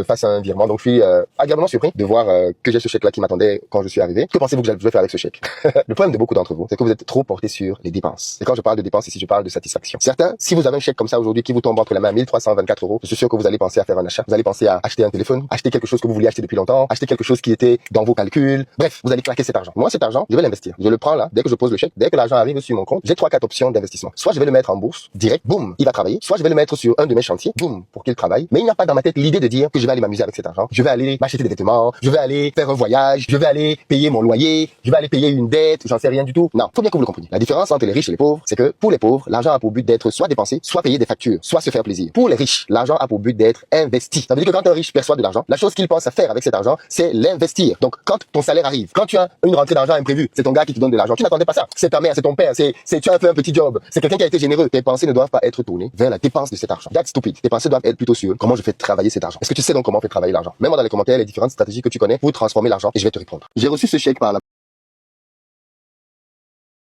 fasse un virement. Donc je suis agréablement surpris de voir que j'ai ce chèque-là qui m'attendait quand je suis arrivé. Que pensez-vous que je vais faire avec ce chèque? Le problème de beaucoup d'entre vous, c'est que vous êtes trop portés sur les dépenses. Et quand je parle de dépenses ici, je parle de satisfaction. Certains, si vous avez un chèque comme ça aujourd'hui qui vous tombe entre la main à 1324 €, je suis sûr que vous allez penser à faire un achat. Vous allez penser à acheter un téléphone, acheter quelque chose que vous vouliez acheter depuis longtemps, acheter quelque chose qui était dans vos calculs. Bref, vous allez claquer cet argent. Moi, cet argent, je vais l'investir. Je le prends là, dès que je pose le chèque, dès que l'argent arrive sur mon compte, j'ai 3-4 options d'investissement. Soit je vais le mettre en bourse, direct, boum, il va travailler. Soit je vais le mettre sur un de mes chantiers, boum, pour qu'il travaille. Mais il n'y a pas dans ma tête l'idée de dire que je vais aller m'amuser avec cet argent. Je vais aller m'acheter des vêtements, je vais aller faire un voyage, je vais aller payer mon loyer, je vais aller payer une dette, j'en sais rien du tout. Non, faut bien que vous le compreniez. La différence entre les riches et les pauvres, c'est que pour les pauvres, l'argent a pour but d'être soit dépensé, soit payer des factures, soit se faire plaisir. Pour les riches, l'argent a pour but d'être investi. Ça veut dire que quand un riche perçoit de l'argent, la chose qu'il pense à faire avec cet argent, c'est l'investir. Donc quand ton salaire arrive, quand tu as une rentrée d'argent imprévue, c'est ton gars qui te donne de l'argent. Tu n'attendais pas ça. C'est ta mère, c'est ton père, tu as fait un petit job. C'est quelqu'un qui a été généreux. Tes pensées ne doivent pas être tournées vers la dépense de cet argent. That's stupid. Tes pensées doivent être plutôt sur comment je fais travailler cet argent. Est-ce que tu sais donc comment on fait travailler l'argent? Mets-moi dans les commentaires les différentes stratégies que tu connais pour transformer l'argent et je vais te répondre. J'ai reçu ce chèque par la